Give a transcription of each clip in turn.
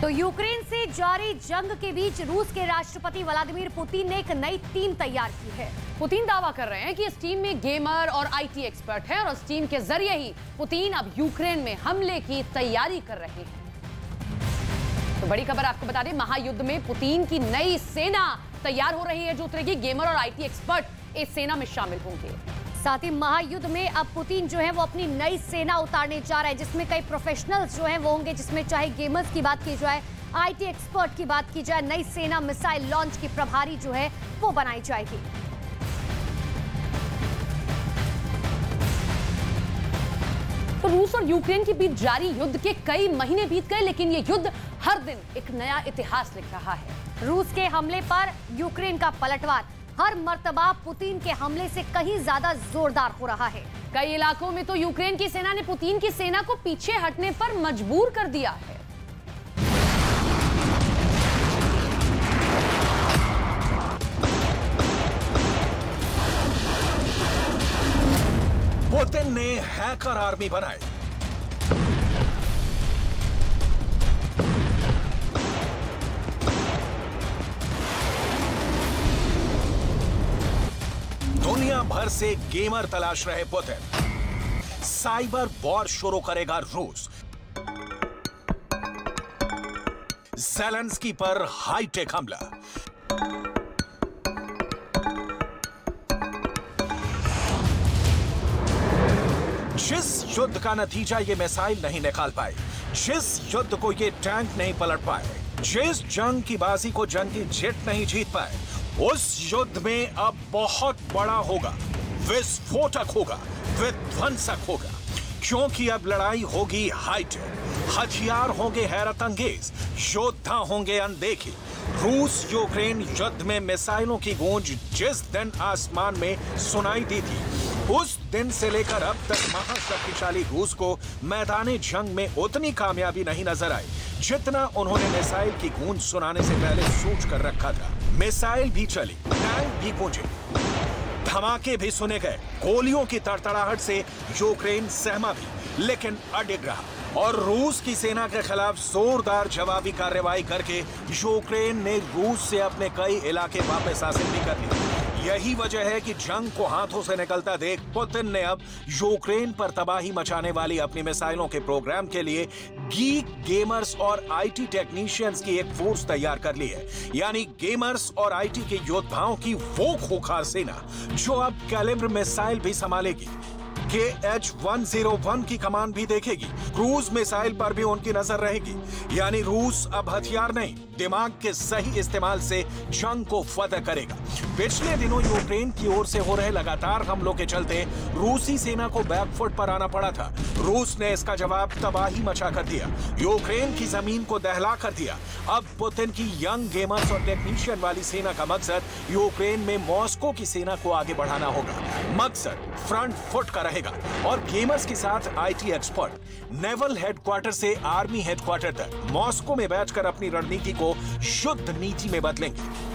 तो यूक्रेन से जारी जंग के बीच रूस के राष्ट्रपति व्लादिमीर पुतिन ने एक नई टीम तैयार की है। पुतिन दावा कर रहे हैं कि इस टीम में गेमर और आईटी एक्सपर्ट हैं और इस टीम के जरिए ही पुतिन अब यूक्रेन में हमले की तैयारी कर रहे हैं। तो बड़ी खबर आपको बता दें, महायुद्ध में पुतिन की नई सेना तैयार हो रही है, जो उतरेगी। गेमर और आईटी एक्सपर्ट इस सेना में शामिल होंगे। साथ ही महायुद्ध में अब पुतिन जो है वो अपनी नई सेना उतारने जा रहे हैं, जिसमें कई प्रोफेशनल्स जो हैं वो होंगे, जिसमें चाहे गेमर्स की बात की जाए, आईटी एक्सपर्ट की बात की जाए। नई सेना मिसाइल लॉन्च की प्रभारी जो है वो बनाई जाएगी। तो रूस और यूक्रेन के बीच जारी युद्ध के कई महीने बीत गए, लेकिन ये युद्ध हर दिन एक नया इतिहास लिख रहा है। रूस के हमले पर यूक्रेन का पलटवार हर मर्तबा पुतिन के हमले से कहीं ज्यादा जोरदार हो रहा है। कई इलाकों में तो यूक्रेन की सेना ने पुतिन की सेना को पीछे हटने पर मजबूर कर दिया है। पुतिन ने हैकर आर्मी बनाई। दुनिया भर से गेमर तलाश रहे पुतिन। साइबर वॉर शुरू करेगा रूस। ज़ेलेंस्की पर हाईटेक हमला। जिस युद्ध का नतीजा ये मिसाइल नहीं निकाल पाए, जिस युद्ध को ये टैंक नहीं पलट पाए, जिस जंग की बाजी को जंगी जेट नहीं जीत पाए, उस युद्ध में अब बहुत बड़ा होगा, विस्फोटक होगा, विध्वंसक होगा। क्योंकि अब लड़ाई होगी हाईटेक, हथियार होंगे हैरत अंगेज, योद्धा होंगे अनदेखे। रूस यूक्रेन युद्ध में मिसाइलों की गूंज जिस दिन आसमान में सुनाई दी थी, उस दिन से लेकर अब तक महाशक्तिशाली रूस को मैदाने जंग में उतनी कामयाबी नहीं नजर आई जितना उन्होंने मिसाइल की गूंज सुनाने से पहले सोच कर रखा था। मिसाइल भी चली, टैंक भी गूंजे, धमाके भी सुने गए, गोलियों की तड़तड़ाहट से यूक्रेन सहमा भी, लेकिन अडिग रहा और रूस की सेना के खिलाफ जोरदार जवाबी कार्रवाई करके यूक्रेन ने रूस से अपने कई इलाके वापस हासिल भी कर लिए। यही वजह है कि जंग को हाथों से निकलता देख पुतिन ने अब यूक्रेन पर तबाही मचाने वाली अपनी मिसाइलों के प्रोग्राम के लिए गीक, गेमर्स और आईटी टेक्नीशियंस की एक फोर्स तैयार कर ली है। यानी गेमर्स और आईटी के योद्धाओं की वो खूंखार सेना जो अब कैलिब्र मिसाइल भी संभालेगी, KH-101 की कमान भी देखेगी, क्रूज मिसाइल पर भी उनकी नजर रहेगी। यानी रूस अब हथियार नहीं, दिमाग के सही इस्तेमाल से जंग को फतह करेगा। पिछले दिनों यूक्रेन की ओर से हो रहे लगातार हमलों के चलते रूसी सेना को बैकफुट पर आना पड़ा था। रूस ने इसका जवाब तबाही मचा कर दिया, यूक्रेन की जमीन को दहला कर दिया। अब पुतिन की यंग गेमर्स और टेक्नीशियन वाली सेना का मकसद यूक्रेन में मॉस्को की सेना को आगे बढ़ाना होगा। मकसद फ्रंट फुट का रहेगा और गेमर्स के साथ आईटी एक्सपर्ट नेवल हेडक्वार्टर से आर्मी हेडक्वार्टर तक मॉस्को में बैठकर अपनी रणनीति को शुद्ध नीति में बदलेंगे।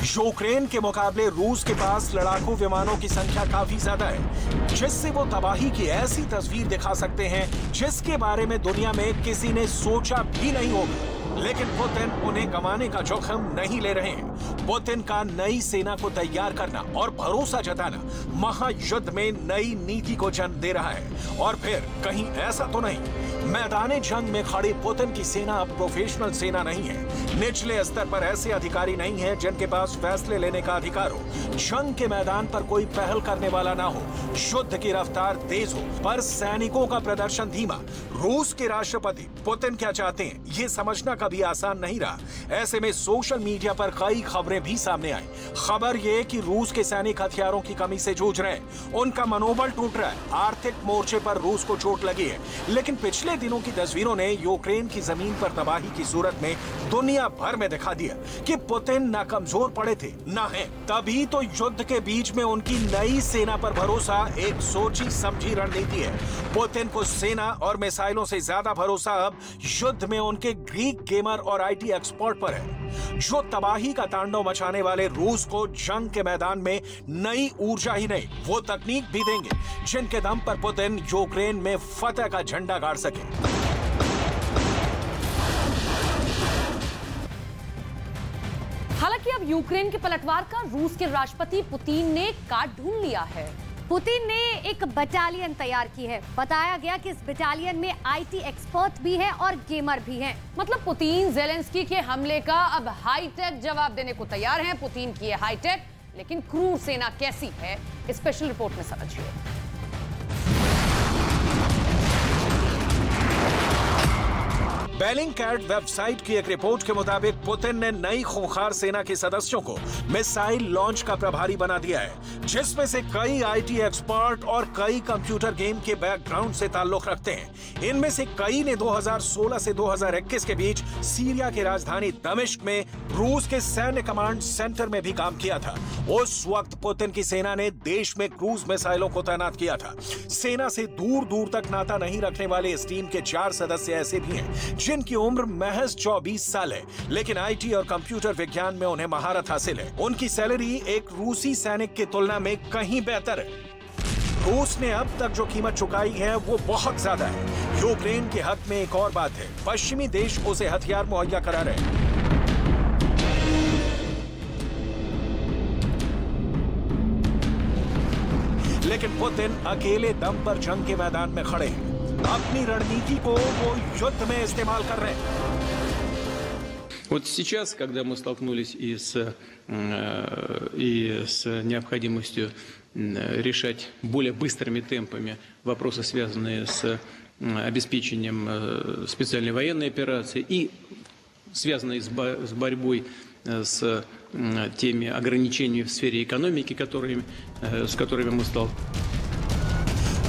यूक्रेन के मुकाबले रूस के पास लड़ाकू विमानों की संख्या काफी ज्यादा है, जिससे वो तबाही की ऐसी तस्वीर दिखा सकते हैं जिसके बारे में दुनिया में किसी ने सोचा भी नहीं होगा। लेकिन पुतिन उन्हें गंवाने का जोखिम नहीं ले रहे हैं। पुतिन का नई सेना को तैयार करना और भरोसा जताना महायुद्ध में नई नीति को जन्म दे रहा है। और फिर कहीं ऐसा तो नहीं, मैदाने जंग में खड़ी पुतिन की सेना अब प्रोफेशनल सेना नहीं है। निचले स्तर पर ऐसे अधिकारी नहीं है जिनके पास फैसले लेने का अधिकार हो, जंग के मैदान पर कोई पहल करने वाला ना हो, युद्ध की रफ्तार तेज हो पर सैनिकों का प्रदर्शन धीमा। रूस के राष्ट्रपति पुतिन क्या चाहते हैं ये समझना कभी आसान नहीं रहा। ऐसे में सोशल मीडिया पर कई खबरें भी सामने आई। खबर ये कि रूस के सैनिक हथियारों की कमी से जूझ रहे हैं, उनका मनोबल टूट रहा है, आर्थिक मोर्चे पर रूस को चोट लगी है। लेकिन पिछले दिनों की तस्वीरों ने यूक्रेन की जमीन पर तबाही की सूरत में दुनिया भर में दिखा दिया कि पुतिन ना कमजोर पड़े थे ना है। तभी तो युद्ध के बीच में उनकी नई सेना पर भरोसा एक सोची समझी रणनीति है। पुतिन को सेना और मिसाइलों से ज्यादा भरोसा अब युद्ध में उनके ग्रीक गेमर और आईटी एक्सपर्ट पर है, जो तबाही का तांडव मचाने वाले रूस को जंग के मैदान में नई ऊर्जा ही नहीं, वो तकनीक भी देंगे जिनके दम पर पुतिन यूक्रेन में फतह का झंडा गाड़ सके। अब यूक्रेन के पलटवार का रूस के राष्ट्रपति पुतिन ने काट ढूंढ लिया है। पुतिन ने एक बटालियन तैयार की है। बताया गया कि इस बटालियन में आईटी एक्सपर्ट भी है और गेमर भी हैं। मतलब पुतिन ज़ेलेंस्की के हमले का अब हाईटेक जवाब देने को तैयार हैं। पुतिन की है हाईटेक, लेकिन क्रूर सेना कैसी है, स्पेशल रिपोर्ट में समझिए। बेलिंगकैट वेबसाइट की एक रिपोर्ट के मुताबिक पुतिन ने नई खूंखार सेना के सदस्यों को मिसाइल लॉन्च का प्रभारी बना दिया है, जिसमें से कई आईटी एक्सपर्ट और कई कंप्यूटर गेम के बैकग्राउंड से ताल्लुक रखते हैं। इनमें से कई ने 2016 से 2021 के बीच सीरिया की राजधानी दमिश्क में रूस के सैन्य कमांड सेंटर में भी काम किया था। उस वक्त पुतिन की सेना ने देश में क्रूज मिसाइलों को तैनात किया था। सेना से दूर दूर तक नाता नहीं रखने वाले इस टीम के 4 सदस्य ऐसे भी हैं जिनकी उम्र महज 24 साल है, लेकिन आईटी और कंप्यूटर विज्ञान में उन्हें महारत हासिल है। उनकी सैलरी एक रूसी सैनिक की तुलना में कहीं बेहतर है। रूस ने अब तक जो कीमत चुकाई है वो बहुत ज्यादा है। यूक्रेन के हक में एक और बात है, पश्चिमी देश उसे हथियार मुहैया करा रहे हैं। लेकिन पुतिन अकेले दम पर जंग के मैदान में खड़े हैं। अपनी रणनीति को वो युद्ध में इस्तेमाल कर रहे हैं। Вот сейчас, когда мы столкнулись и с необходимостью решать более быстрыми темпами вопросы, связанные с обеспечением специальной военной операции и связанные с борьбой с теми ограничениями в сфере экономики, с которыми мы столкнулись.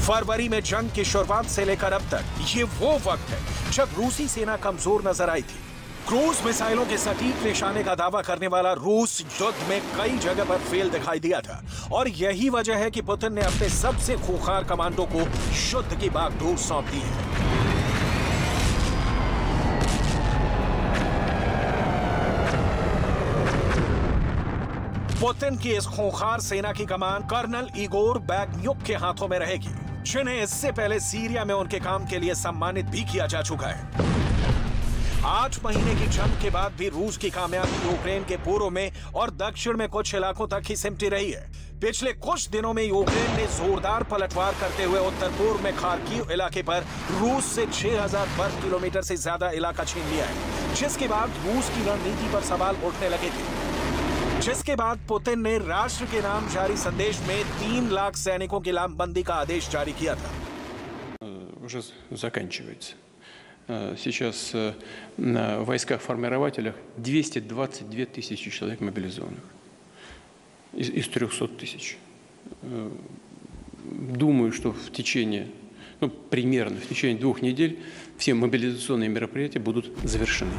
फरवरी में जंग की शुरुआत से लेकर अब तक ये वो वक्त है जब रूसी सेना कमजोर नजर आई थी। क्रूज मिसाइलों के सटीक निशाने का दावा करने वाला रूस युद्ध में कई जगह पर फेल दिखाई दिया था, और यही वजह है कि पुतिन ने अपने सबसे खूंखार कमांडो को युद्ध की बागडोर सौंप दी है। पुतिन की इस खूंखार सेना की कमान कर्नल इगोर बैगन्युक के हाथों में रहेगी, जिन्हें इससे पहले सीरिया में उनके काम के लिए सम्मानित भी किया जा चुका है। 8 महीने की जंग के बाद भी रूस की कामयाबी यूक्रेन के पूर्व में और दक्षिण में कुछ इलाकों तक ही सिमटी रही है। पिछले कुछ दिनों में यूक्रेन ने जोरदार पलटवार करते हुए उत्तर पूर्व में खार्किव इलाके पर रूस से 6000 वर्ग किलोमीटर से ज्यादा इलाका छीन लिया है, जिसके बाद रूस की रणनीति पर सवाल उठने लगे थे। जिसके बाद पुतिन ने राष्ट्र के नाम जारी संदेश में 3 लाख सैनिकों की लामबंदी का आदेश जारी किया था। Уже заканчивается. Сейчас в войсках-формирователях 222 тысячи человек мобилизованных из 300 тысяч. Думаю, что в течение, примерно в течение 2 недель все мобилизационные мероприятия будут завершены.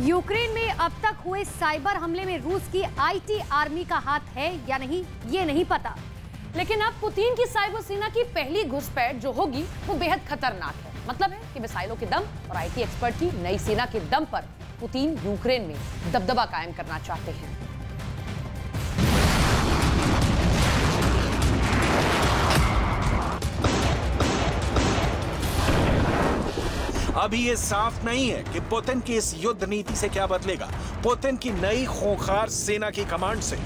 यूक्रेन में अब तक हुए साइबर हमले में रूस की आईटी आर्मी का हाथ है या नहीं, ये नहीं पता। लेकिन अब पुतिन की साइबर सेना की पहली घुसपैठ जो होगी वो बेहद खतरनाक है। मतलब है कि मिसाइलों के दम और आईटी एक्सपर्ट की नई सेना के दम पर पुतिन यूक्रेन में दबदबा कायम करना चाहते हैं। अभी ये साफ नहीं है कि पुतिन की इस युद्ध नीति से क्या बदलेगा। पुतिन की नई खूंखार सेना की कमांड से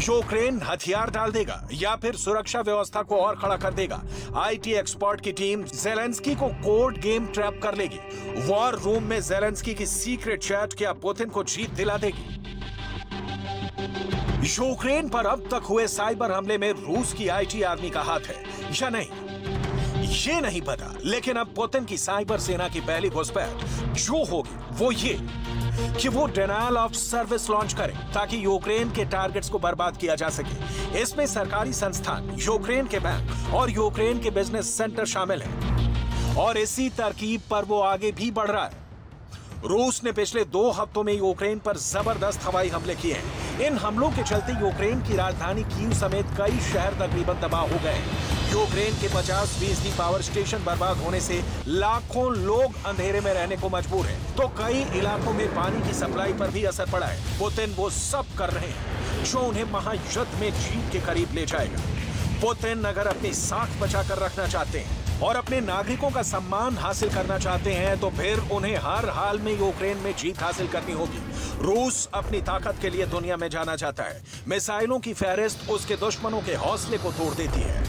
यूक्रेन हथियार डाल देगा या फिर सुरक्षा व्यवस्था को और खड़ा कर देगा। आईटी एक्सपर्ट की टीम ज़ेलेंस्की को कोड गेम ट्रैप कर लेगी। वॉर रूम में ज़ेलेंस्की की सीक्रेट चैट क्या पुतिन को जीत दिला देगी? यूक्रेन पर अब तक हुए साइबर हमले में रूस की आईटी आर्मी का हाथ है या नहीं, ये नहीं पता। लेकिन अब पुतिन की साइबर सेना की पहली घुसपैठ जो होगी वो ये कि वो डिनायल ऑफ सर्विस लॉन्च करें ताकि यूक्रेन के टारगेट्स को बर्बाद किया जा सके। इसमें सरकारी संस्थान, यूक्रेन के बैंक और यूक्रेन के बिजनेस सेंटर शामिल हैं, और इसी तरकीब पर वो आगे भी बढ़ रहा है। रूस ने पिछले 2 हफ्तों में यूक्रेन पर जबरदस्त हवाई हमले किए हैं। इन हमलों के चलते यूक्रेन की राजधानी कीव समेत कई शहर तकरीबन तबाह हो गए। यूक्रेन के 50% पावर स्टेशन बर्बाद होने से लाखों लोग अंधेरे में रहने को मजबूर हैं, तो कई इलाकों में पानी की सप्लाई पर भी असर पड़ा है। पुतिन वो सब कर रहे हैं जो उन्हें महायुद्ध में जीत के करीब ले जाएगा। पुतिन अगर अपनी साख बचाकर रखना चाहते हैं और अपने नागरिकों का सम्मान हासिल करना चाहते हैं तो फिर उन्हें हर हाल में यूक्रेन में जीत हासिल करनी होगी। रूस अपनी ताकत के लिए दुनिया में जाना जाता है। मिसाइलों की फहरिस्त उसके दुश्मनों के हौसले को तोड़ देती है।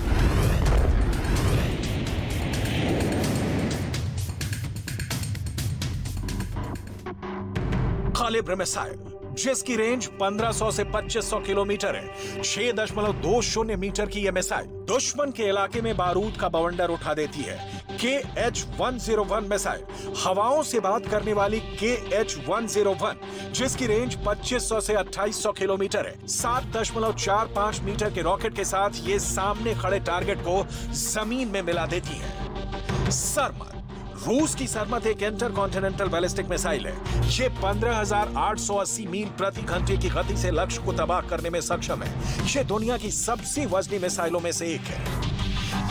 कालिब्र मिसाइल, जिसकी रेंज 1500 से 2500 किलोमीटर है, 6.20 मीटर की यह मिसाइल दुश्मन के इलाके में बारूद का बवंडर उठा देती है। KH-101 मिसाइल, हवाओं से बात करने वाली KH-101, जिसकी रेंज 2500 से 2800 किलोमीटर है, 7.45 मीटर के रॉकेट के साथ ये सामने खड़े टारगेट को जमीन में मिला देती है। सरमत, रूस की सरमत एक इंटरकॉन्टिनेंटल बैलिस्टिक मिसाइल है। ये 15,880 मील प्रति घंटे की गति से लक्ष्य को तबाह करने में सक्षम है। ये दुनिया की सबसे वजनी मिसाइलों में से एक है।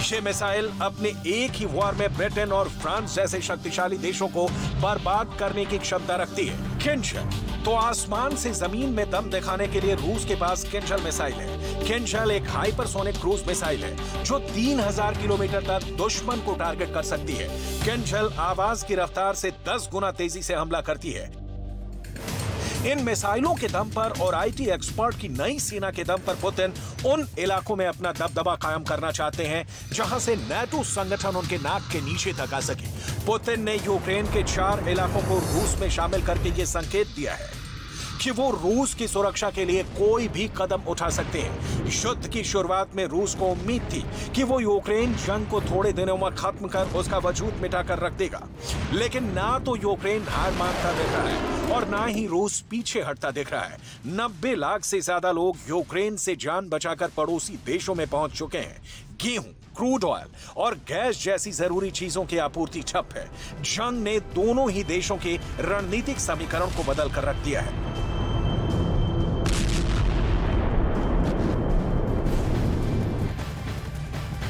ये मिसाइल अपने एक ही वार में ब्रिटेन और फ्रांस जैसे शक्तिशाली देशों को बर्बाद करने की क्षमता रखती है। किंजल, तो आसमान से जमीन में दम दिखाने के लिए रूस के पास किंजल मिसाइल है। किंजल एक हाइपरसोनिक क्रूज मिसाइल है जो 3000 किलोमीटर तक दुश्मन को टारगेट कर सकती है। किंजल आवाज की रफ्तार से 10 गुना तेजी से हमला करती है। इन मिसाइलों के दम पर और आईटी एक्सपर्ट की नई सेना के दम पर पुतिन उन इलाकों में अपना दबदबा कायम करना चाहते हैं जहां से नाटो संगठन उनके नाक के नीचे तक आ सके। पुतिन ने यूक्रेन के 4 इलाकों को रूस में शामिल करके ये संकेत दिया है कि वो रूस की सुरक्षा के लिए कोई भी कदम उठा सकते हैं। युद्ध की शुरुआत में रूस को उम्मीद थी कि वो यूक्रेन जंग को थोड़े दिनों में खत्म कर उसका वजूद मिटाकर रख देगा, लेकिन ना तो यूक्रेन हार मानता दिख रहा है और ना ही रूस पीछे हटता दिख रहा है। 90 लाख से ज्यादा लोग यूक्रेन से जान बचाकर पड़ोसी देशों में पहुंच चुके हैं। गेहूं, क्रूड ऑयल और गैस जैसी जरूरी चीजों की आपूर्ति ठप है। जंग ने दोनों ही देशों के रणनीतिक समीकरण को बदल कर रख दिया है।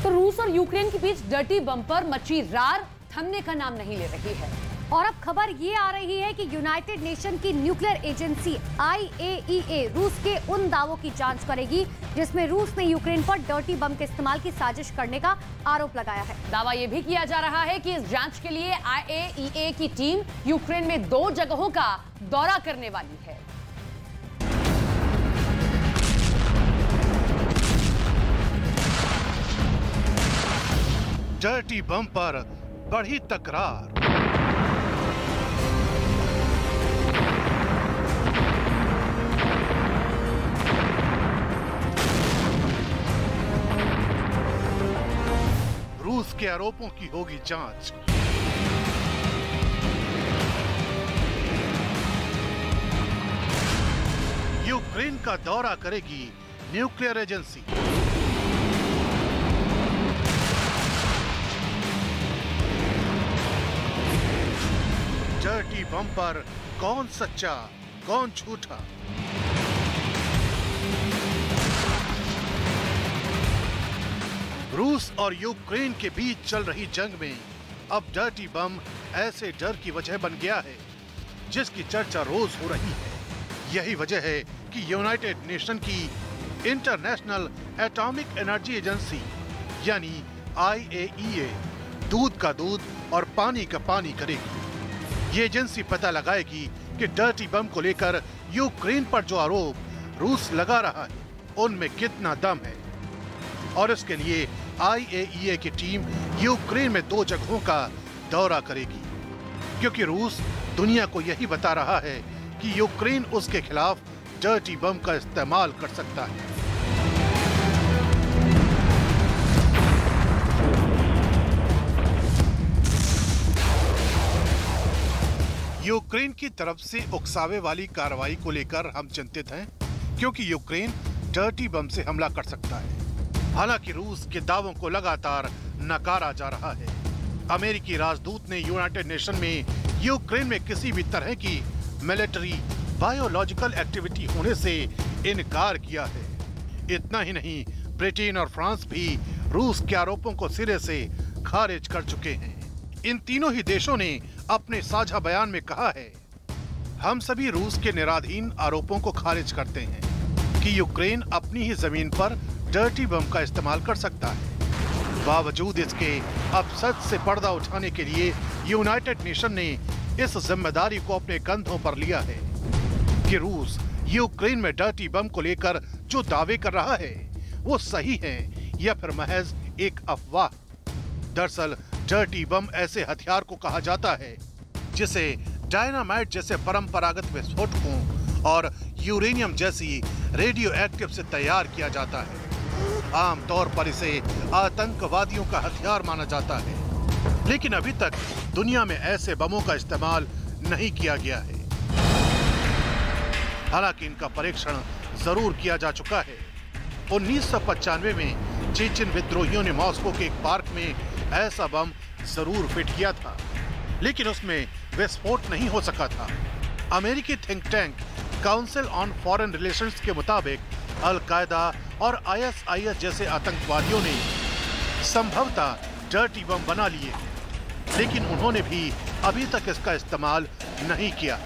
तो रूस और यूक्रेन के बीच डर्टी बम्पर मची रार थमने का नाम नहीं ले रही है। और अब खबर ये आ रही है कि यूनाइटेड नेशन की न्यूक्लियर एजेंसी IAEA रूस के उन दावों की जांच करेगी जिसमें रूस ने यूक्रेन पर डर्टी बम के इस्तेमाल की साजिश करने का आरोप लगाया है। दावा यह भी किया जा रहा है कि इस जांच के लिए IAEA की टीम यूक्रेन में 2 जगहों का दौरा करने वाली है। डर्टी बम पर बढ़ी तकरार। रूस के आरोपों की होगी जांच। यूक्रेन का दौरा करेगी न्यूक्लियर एजेंसी। डर्टी बम पर कौन सच्चा कौन झूठा? रूस और यूक्रेन के बीच चल रही जंग में अब डर्टी बम ऐसे डर की वजह बन गया है जिसकी चर्चा रोज हो रही है। यही वजह है कि यूनाइटेड नेशन की इंटरनेशनल एटॉमिक एनर्जी एजेंसी यानी IAEA दूध का दूध और पानी का पानी करेगी। ये एजेंसी पता लगाएगी कि डर्टी बम को लेकर यूक्रेन पर जो आरोप रूस लगा रहा है उनमें कितना दम है, और इसके लिए IAEA की टीम यूक्रेन में 2 जगहों का दौरा करेगी, क्योंकि रूस दुनिया को यही बता रहा है कि यूक्रेन उसके खिलाफ डर्टी बम का इस्तेमाल कर सकता है। यूक्रेन की तरफ से उकसावे वाली कार्रवाई को लेकर हम चिंतित हैं, क्योंकि यूक्रेन डर्टी बम से हमला कर सकता है। हालांकि रूस के दावों को लगातार नकारा जा रहा है। अमेरिकी राजदूत ने यूनाइटेड नेशन में यूक्रेन में किसी भी तरह की मिलिट्री बायोलॉजिकल एक्टिविटी होने से इनकार किया है। इतना ही नहीं, ब्रिटेन और फ्रांस भी रूस के आरोपों को सिरे से खारिज कर चुके हैं। इन तीनों ही देशों ने अपने साझा बयान में कहा है, हम सभी रूस के निराधीन आरोपों को खारिज करते हैं कि यूक्रेन अपनी ही जमीन पर डर्टी बम का इस्तेमाल कर सकता है। बावजूद इसके अब सच से पर्दा उठाने के लिए यूनाइटेड नेशन ने इस जिम्मेदारी को अपने कंधों पर लिया है कि रूस यूक्रेन में डर्टी बम को लेकर जो दावे कर रहा है वो सही है या फिर महज एक अफवाह। दरअसल डर्टी बम ऐसे हथियार को कहा जाता है जिसे डायनामाइट जैसे परंपरागत विस्फोटकों और यूरेनियम जैसी रेडियो एक्टिव से तैयार किया जाता है। आमतौर पर इसे आतंकवादियों का हथियार माना जाता है, लेकिन अभी तक दुनिया में ऐसे बमों का इस्तेमाल नहीं किया गया है। हालांकि इनका परीक्षण जरूर किया जा चुका है। 1995 में चेचन विद्रोहियों ने मॉस्को के एक पार्क में ऐसा बम जरूर फिट किया था, लेकिन उसमें विस्फोट नहीं हो सका था। अमेरिकी think tank council on foreign relations के मुताबिक अल-कायदा और ISIS जैसे आतंकवादियों ने संभवतः डर्टी बम बना लिए, लेकिन उन्होंने भी अभी तक इसका इस्तेमाल नहीं किया।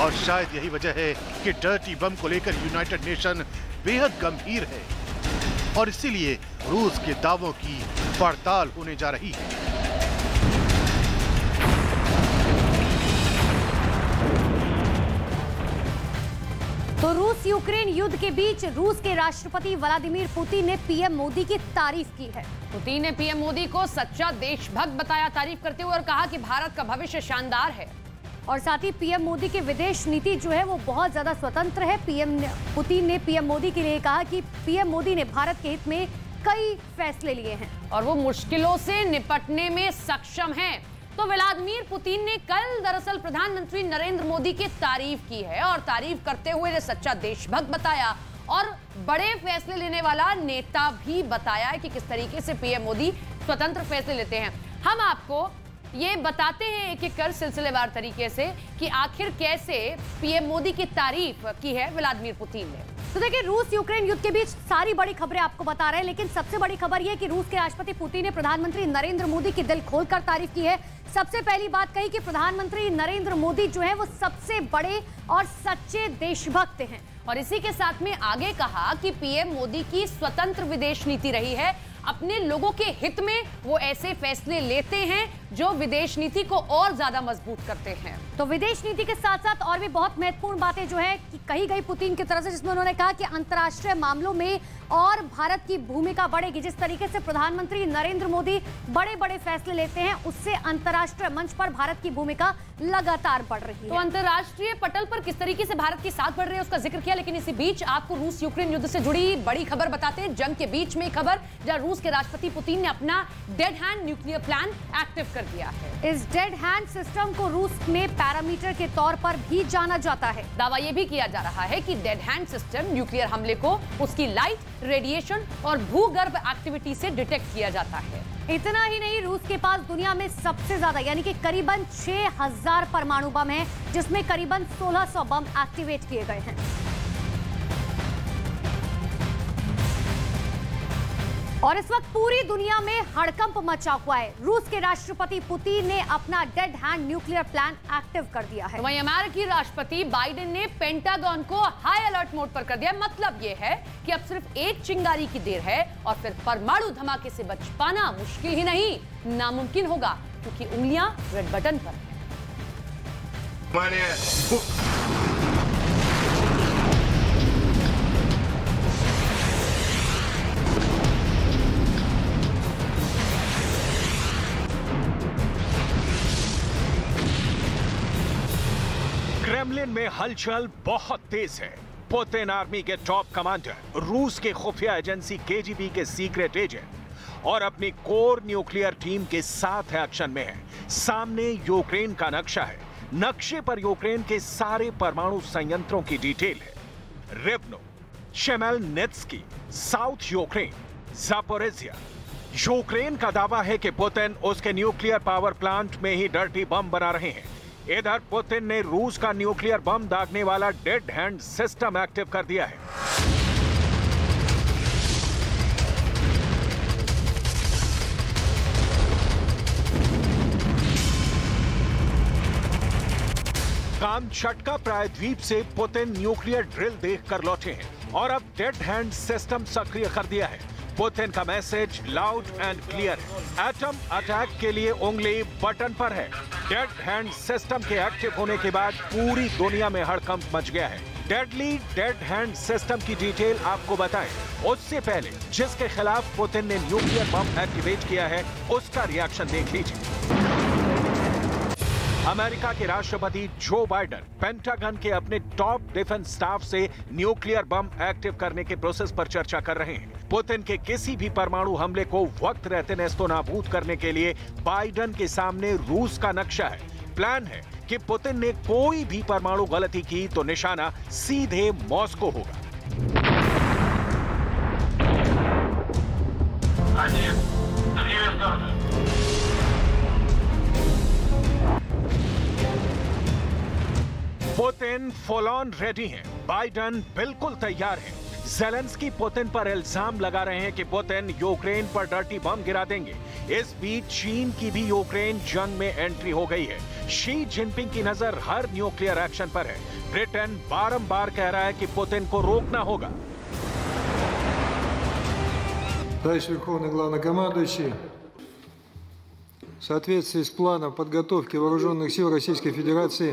और शायद यही वजह है कि डर्टी बम को लेकर यूनाइटेड नेशन बेहद गंभीर है और इसीलिए रूस के दावों की पड़ताल होने जा रही है। तो रूस यूक्रेन युद्ध के बीच रूस के राष्ट्रपति व्लादिमीर पुतिन ने पीएम मोदी की तारीफ की है। पुतिन ने पीएम मोदी को सच्चा देशभक्त बताया, तारीफ करते हुए और कहा कि भारत का भविष्य शानदार है। और साथ ही पीएम मोदी की विदेश नीति जो है वो बहुत ज्यादा स्वतंत्र है। पुतिन ने पीएम मोदी के लिए कहा कि पीएम मोदी ने भारत के हित में कई फैसले लिए हैं और वो मुश्किलों से निपटने में सक्षम हैं। तो व्लादिमीर पुतिन ने कल दरअसल प्रधानमंत्री नरेंद्र मोदी की तारीफ की है और तारीफ करते हुए ने सच्चा देशभक्त बताया और बड़े फैसले लेने वाला नेता भी बताया है कि किस तरीके से पीएम मोदी स्वतंत्र फैसले लेते हैं। हम आपको ये बताते हैं एक एक कर सिलसिलेवार तरीके से कि आखिर कैसे पीएम मोदी की तारीफ की है व्लादिमीर पुतिन ने। तो देखिए, रूस यूक्रेन युद्ध के बीच सारी बड़ी खबरें आपको बता रहे हैं, लेकिन सबसे बड़ी खबर यह कि रूस के राष्ट्रपति पुतिन ने प्रधानमंत्री नरेंद्र मोदी की दिल खोलकर तारीफ की है। सबसे पहली बात कही कि प्रधानमंत्री नरेंद्र मोदी जो है वो सबसे बड़े और सच्चे देशभक्त हैं और इसी के साथ में आगे कहा कि पीएम मोदी की स्वतंत्र विदेश नीति रही है। अपने लोगों के हित में वो ऐसे फैसले लेते हैं जो विदेश नीति को और ज्यादा मजबूत करते हैं। तो विदेश नीति के साथ साथ और भी बहुत महत्वपूर्ण बातें जो है कि कही गई पुतिन की तरफ से, जिसमें उन्होंने कहा कि अंतर्राष्ट्रीय मामलों में और भारत की भूमिका बढ़ेगी। जिस तरीके से प्रधानमंत्री नरेंद्र मोदी बड़े बड़े फैसले लेते हैं, उससे अंतर्राष्ट्रीय मंच पर भारत की भूमिका लगातार बढ़ रही है। तो अंतर्राष्ट्रीय पटल पर किस तरीके से भारत की साथ बढ़ रही है उसका जिक्र किया, लेकिन इसी बीच आपको रूस यूक्रेन युद्ध से जुड़ी बड़ी खबर बताते हैं। जंग के बीच में खबर, जहां रूस के राष्ट्रपति पुतिन ने अपना dead hand nuclear plant active कर दिया है। इस डेड हैंड सिस्टम को रूस में पैरामीटर के तौर पर भी जाना जाता है। दावा यह भी किया जा रहा है कि डेड हैंड सिस्टम न्यूक्लियर हमले को उसकी लाइट, रेडिएशन और भूगर्भ एक्टिविटी से डिटेक्ट किया जाता है। इतना ही नहीं, रूस के पास दुनिया में सबसे ज्यादा यानी कि करीबन 6000 परमाणु बम हैं, जिसमें करीबन 1600 बम एक्टिवेट किए गए हैं। और इस वक्त पूरी दुनिया में हड़कंप मचा हुआ है। रूस के राष्ट्रपति पुतिन ने अपना dead hand nuclear plant active कर दिया है। वहीं अमेरिकी राष्ट्रपति बाइडेन ने पेंटागन को हाई अलर्ट मोड पर कर दिया। मतलब यह है कि अब सिर्फ एक चिंगारी की देर है और फिर परमाणु धमाके से बच पाना मुश्किल ही नहीं, नामुमकिन होगा, क्योंकि उंगलियां रेड बटन पर हैं। क्रेमलिन में हलचल बहुत तेज है। पुतिन आर्मी के टॉप कमांडर, रूस के खुफिया एजेंसी KGB के सीक्रेट एजेंट और अपनी कोर न्यूक्लियर टीम के साथ एक्शन में है। सामने यूक्रेन का नक्शा है। नक्शे पर यूक्रेन के सारे परमाणु संयंत्रों की डिटेल है। रिवनो, शेमेलनित्स्की, साउथ यूक्रेन, जापोरेजिया। यूक्रेन का दावा है कि पुतिन उसके न्यूक्लियर पावर प्लांट में ही डर्टी बम बना रहे हैं। इधर पुतिन ने रूस का न्यूक्लियर बम दागने वाला डेड हैंड सिस्टम एक्टिव कर दिया है। कामचटका प्रायद्वीप से पुतिन न्यूक्लियर ड्रिल देखकर लौटे हैं। और अब डेड हैंड सिस्टम सक्रिय कर दिया है। पुतिन का मैसेज लाउड एंड क्लियर है। एटम अटैक के लिए उंगली बटन पर है। डेड हैंड सिस्टम के एक्टिव होने के बाद पूरी दुनिया में हड़कंप मच गया है। डेडली डेड हैंड सिस्टम की डिटेल आपको बताएं, उससे पहले जिसके खिलाफ पुतिन ने न्यूक्लियर बम एक्टिवेट किया है उसका रिएक्शन देख लीजिए। अमेरिका के राष्ट्रपति जो बाइडेन पेंटागन के अपने टॉप डिफेंस स्टाफ से न्यूक्लियर बम एक्टिव करने के प्रोसेस पर चर्चा कर रहे हैं। पुतिन के किसी भी परमाणु हमले को वक्त रहते नेस्तोनाबूद करने के लिए बाइडेन के सामने रूस का नक्शा है। प्लान है कि पुतिन ने कोई भी परमाणु गलती की तो निशाना सीधे मॉस्को होगा। पुतिन फुल ऑन रेडी हैं, बाइडेन बिल्कुल तैयार हैं। ज़ेलेंस्की पुतिन पर इल्जाम लगा रहे हैं कि पुतिन यूक्रेन पर डर्टी बम गिरा देंगे। इस बीच चीन की भी यूक्रेन जंग में एंट्री हो गई है। शी जिनपिंग की नजर हर न्यूक्लियर एक्शन पर है। ब्रिटेन बारंबार कह रहा है कि पुतिन को रोकना होगा। Товарищ Верховный Главнокомандующий, в соответствии с планом подготовки вооруженных сил Российской Федерации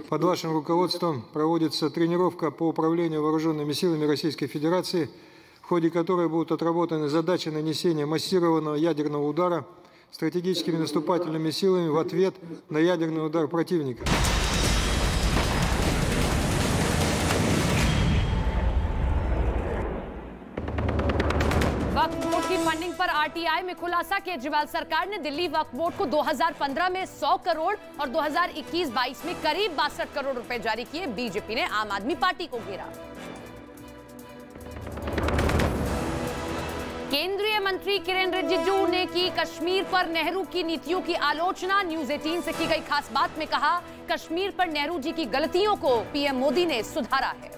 под вашим руководством проводится тренировка по управлению вооруженными силами Российской Федерации, в ходе которой будут отработаны задачи нанесения массированного ядерного удара стратегическими наступательными силами в ответ на ядерный удар противника. वक्फ बोर्ड की फंडिंग पर आरटीआई में खुलासा। केजरीवाल सरकार ने दिल्ली वक्फ बोर्ड को 2015 में 100 करोड़ और 2021-22 में करीब 62 करोड़ रुपए जारी किए। बीजेपी ने आम आदमी पार्टी को घेरा। केंद्रीय मंत्री किरेन रिजिजू ने की कश्मीर पर नेहरू की नीतियों की आलोचना। न्यूज 18 से की गई खास बात में कहा, कश्मीर पर नेहरू जी की गलतियों को पीएम मोदी ने सुधारा है।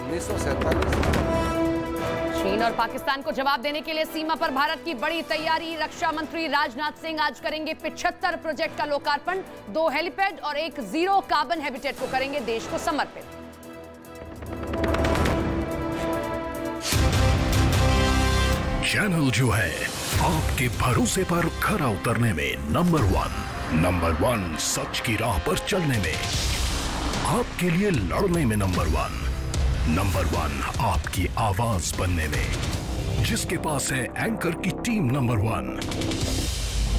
1947 चीन और पाकिस्तान को जवाब देने के लिए सीमा पर भारत की बड़ी तैयारी। रक्षा मंत्री राजनाथ सिंह आज करेंगे 75 प्रोजेक्ट का लोकार्पण। 2 हेलीपैड और एक जीरो कार्बन हैबिटेट को करेंगे देश को समर्पित। चैनल जो है आपके भरोसे पर खरा उतरने में नंबर 1 सच की राह पर चलने में, आपके लिए लड़ने में नंबर 1 आपकी आवाज बनने में। जिसके पास है एंकर की टीम नंबर 1,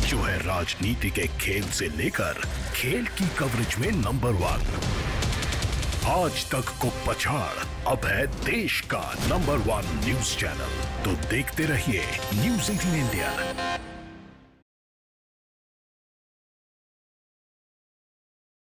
जो है राजनीति के खेल से लेकर खेल की कवरेज में नंबर 1। आज तक को पछाड़ अब है देश का नंबर 1 न्यूज चैनल। तो देखते रहिए न्यूज 18 इंडिया।